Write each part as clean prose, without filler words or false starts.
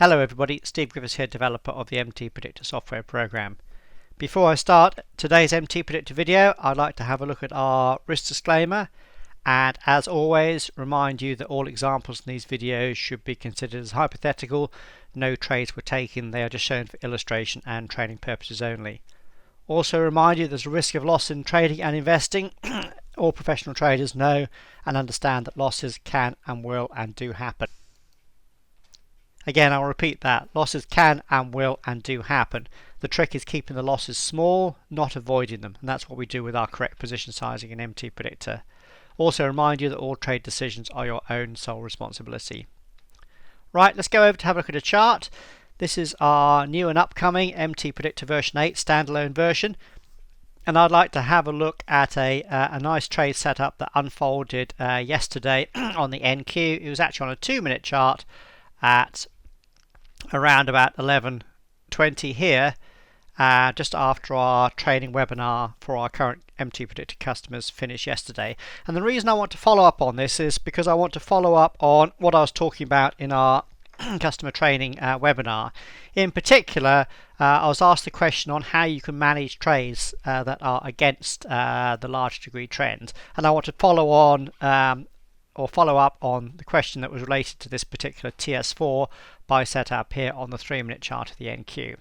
Hello everybody, Steve Griffiths here, developer of the MTPredictor software program. Before I start today's MTPredictor video, I'd like to have a look at our risk disclaimer, and as always remind you that all examples in these videos should be considered as hypothetical. No trades were taken, they are just shown for illustration and training purposes only. Also remind you there's a risk of loss in trading and investing. All professional traders know and understand that losses can and will and do happen. Again, I'll repeat that. Losses can and will and do happen. The trick is keeping the losses small, not avoiding them. And that's what we do with our correct position sizing in MTPredictor. Also remind you that all trade decisions are your own sole responsibility. Right, let's go over to have a look at a chart. This is our new and upcoming MTPredictor version 8 standalone version. And I'd like to have a look at a nice trade setup that unfolded yesterday on the NQ. It was actually on a 2-minute chart at around about 11:20 here, just after our training webinar for our current MTPredictor customers finished yesterday. And the reason I want to follow up on this is because I want to follow up on what I was talking about in our customer training webinar. In particular, I was asked the question on how you can manage trades that are against the large degree trend, and I want to follow up on the question that was related to this particular TS4 buy setup here on the 3-minute chart of the NQ.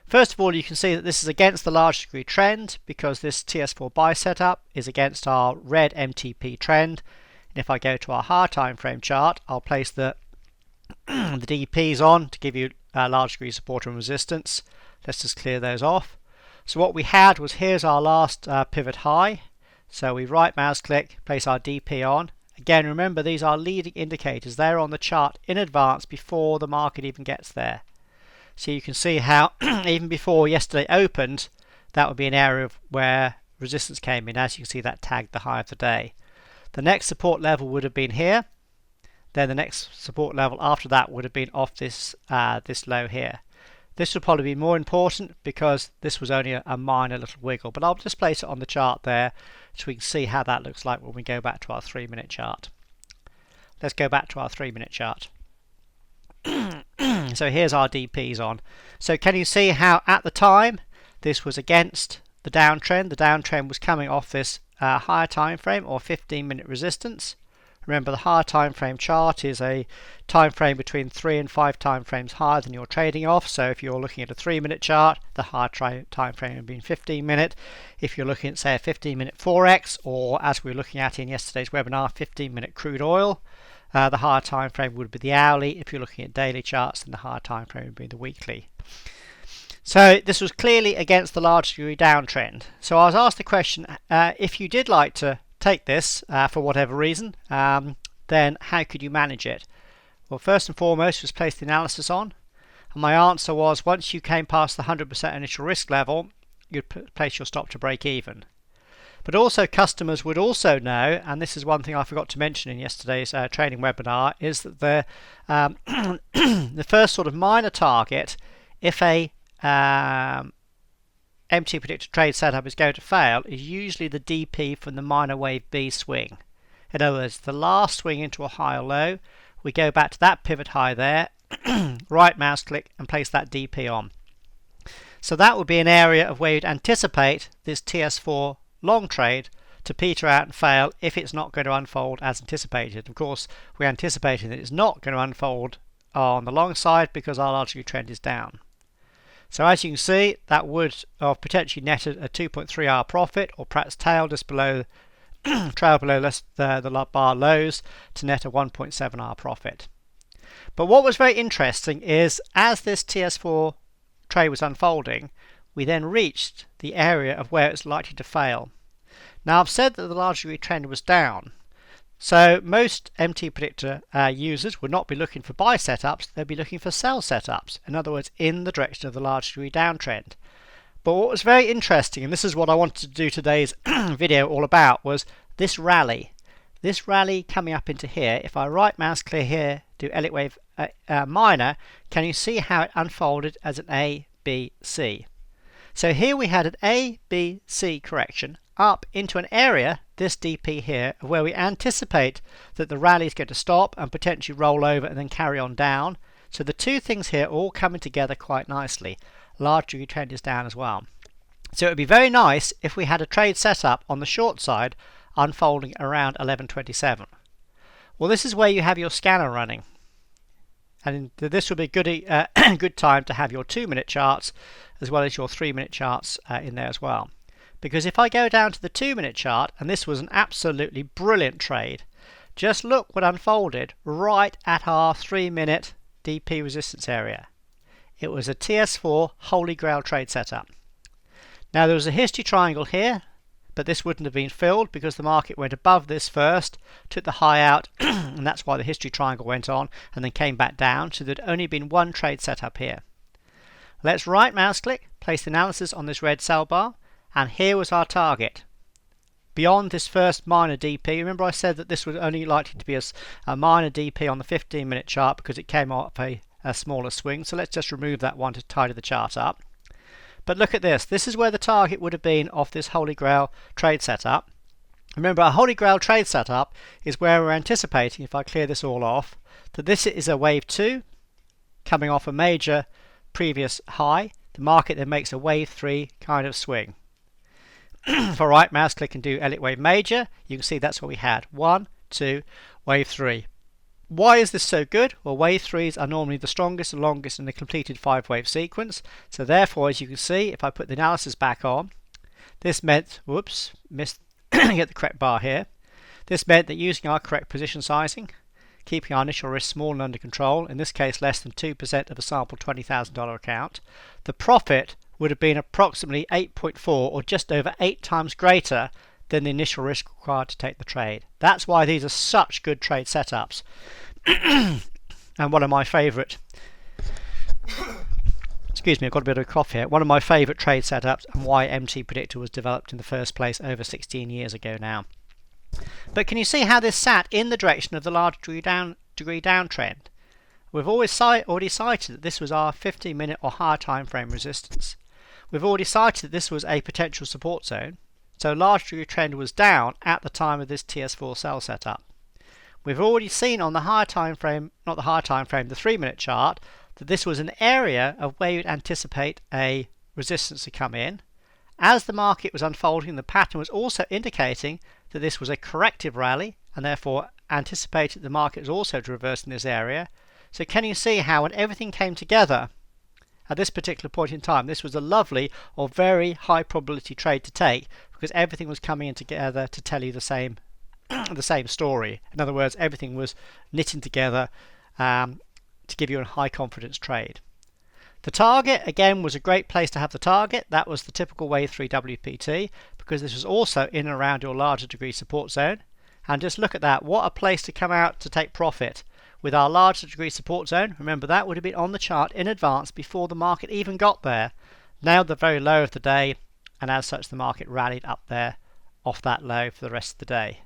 First of all, you can see that this is against the large degree trend because this TS4 buy setup is against our red MTP trend. And if I go to our higher time frame chart, I'll place the DPs on to give you large degree support and resistance. Let's just clear those off. So what we had was, here's our last pivot high. So we right mouse click, place our DP on. Again, remember, these are leading indicators. They're on the chart in advance before the market even gets there. So you can see how even before yesterday opened, that would be an area where resistance came in. As you can see, that tagged the high of the day. The next support level would have been here. Then the next support level after that would have been off this low here. This would probably be more important because this was only a minor little wiggle, but I'll just place it on the chart there so we can see how that looks like when we go back to our 3-minute chart. Let's go back to our 3-minute chart. So here's our DPs on. So can you see how at the time this was against the downtrend? The downtrend was coming off this higher time frame or 15-minute resistance. Remember, the higher time frame chart is a time frame between 3 and 5 time frames higher than you're trading off. So if you're looking at a 3-minute chart, the higher time frame would be 15-minute. If you're looking at, say, a 15-minute Forex, or as we were looking at in yesterday's webinar, 15-minute crude oil, the higher time frame would be the hourly. If you're looking at daily charts, then the higher time frame would be the weekly. So this was clearly against the large degree downtrend. So I was asked the question, if you did like to take this for whatever reason, then how could you manage it? Well, first and foremost was place the analysis on, and my answer was, once you came past the 100% initial risk level, you'd place your stop to break even. But also, customers would also know, and this is one thing I forgot to mention in yesterday's training webinar, is that the the first sort of minor target, if a MTPredictor trade setup is going to fail, is usually the DP from the minor wave B swing. In other words, the last swing into a high or low, we go back to that pivot high there, right mouse click and place that DP on. So that would be an area of where you'd anticipate this TS4 long trade to peter out and fail if it's not going to unfold as anticipated. Of course, we're anticipating that it's not going to unfold on the long side because our large degree trend is down. So as you can see, that would have potentially netted a 2.3 hour profit, or perhaps trail below the bar lows to net a 1.7 hour profit. But what was very interesting is, as this TS4 trade was unfolding, we then reached the area of where it's likely to fail. Now, I've said that the large degree trend was down. So most MTPredictor users would not be looking for buy setups, they'd be looking for sell setups. In other words, in the direction of the large degree downtrend. But what was very interesting, and this is what I wanted to do today's video all about, was this rally. This rally coming up into here. If I right mouse clear here, do Elliott wave minor, can you see how it unfolded as an A, B, C? So here we had an A, B, C correction up into an area, this DP here, where we anticipate that the rally is going to stop and potentially roll over and then carry on down. So the two things here are all coming together quite nicely. Large degree trend is down as well. So it would be very nice if we had a trade setup on the short side unfolding around 11.27. Well, this is where you have your scanner running. And this would be a good time to have your 2-minute charts as well as your 3-minute charts in there as well. Because if I go down to the 2-minute chart, and this was an absolutely brilliant trade, just look what unfolded right at our 3-minute DP resistance area. It was a TS4 Holy Grail trade setup. Now there was a history triangle here, but this wouldn't have been filled because the market went above this first, took the high out, and that's why the history triangle went on and then came back down, so there'd only been one trade set up here. Let's right mouse click, place the analysis on this red cell bar, and here was our target. Beyond this first minor DP, remember I said that this was only likely to be a minor DP on the 15-minute chart because it came off a smaller swing, so let's just remove that one to tidy the chart up. But look at this. This is where the target would have been off this Holy Grail trade setup. Remember, our Holy Grail trade setup is where we're anticipating, if I clear this all off, that this is a wave 2 coming off a major previous high. The market then makes a wave 3 kind of swing. If I right mouse click and do Elliott wave major, you can see that's what we had. 1, 2, wave 3. Why is this so good? Well, wave 3s are normally the strongest and longest in the completed 5-wave sequence. So therefore, as you can see, if I put the analysis back on, this meant, whoops, missed, get the correct bar here. This meant that using our correct position sizing, keeping our initial risk small and under control, in this case less than 2% of a sample $20,000 account, the profit would have been approximately 8.4 or just over 8 times greater than the initial risk required to take the trade. That's why these are such good trade setups. And one of my favourite, excuse me, I've got a bit of a cough here, one of my favourite trade setups and why MTPredictor was developed in the first place over 16 years ago now. But can you see how this sat in the direction of the large degree downtrend? We've already cited that this was our 15-minute or higher time frame resistance. We've already cited that this was a potential support zone. So large degree trend was down at the time of this TS4 sell setup. We've already seen on the higher time frame, not the higher time frame, the 3-minute chart, that this was an area of where you'd anticipate a resistance to come in. As the market was unfolding, the pattern was also indicating that this was a corrective rally and therefore anticipated the market was also to reverse in this area. So can you see how when everything came together at this particular point in time, this was a lovely or very high probability trade to take because everything was coming in together to tell you the same story. In other words, everything was knitting together to give you a high confidence trade. The target, again, was a great place to have the target. That was the typical wave 3 WPT because this was also in and around your larger degree support zone. And just look at that. What a place to come out to take profit. With our larger degree support zone, remember that would have been on the chart in advance before the market even got there. Now the very low of the day, and as such the market rallied up there off that low for the rest of the day.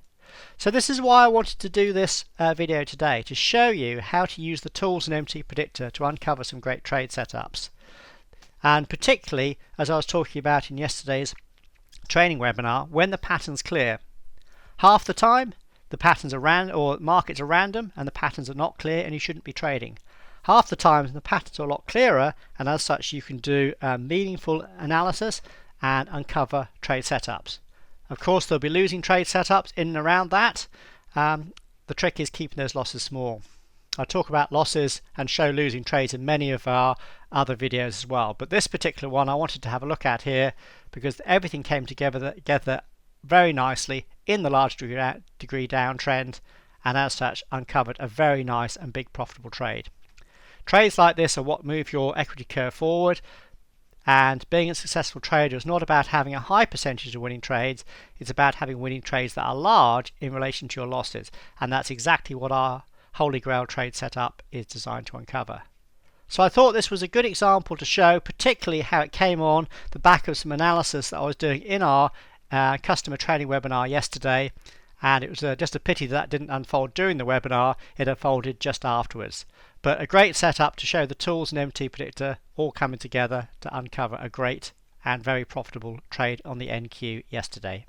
So this is why I wanted to do this video today, to show you how to use the tools in MTPredictor to uncover some great trade setups. And particularly, as I was talking about in yesterday's training webinar, when the pattern's clear. Half the time, the patterns are random, or markets are random, and the patterns are not clear, and you shouldn't be trading. Half the time, the patterns are a lot clearer, and as such, you can do meaningful analysis and uncover trade setups. Of course, there'll be losing trade setups in and around that. The trick is keeping those losses small. I talk about losses and show losing trades in many of our other videos as well. But this particular one I wanted to have a look at here because everything came together very nicely in the large degree downtrend, and as such uncovered a very nice and big profitable trade. Trades like this are what move your equity curve forward, and being a successful trader is not about having a high percentage of winning trades, it's about having winning trades that are large in relation to your losses, and that's exactly what our Holy Grail trade setup is designed to uncover. So I thought this was a good example to show particularly how it came on the back of some analysis that I was doing in our customer training webinar yesterday, and it was just a pity that didn't unfold during the webinar, it unfolded just afterwards. But a great setup to show the tools in MTPredictor all coming together to uncover a great and very profitable trade on the NQ yesterday.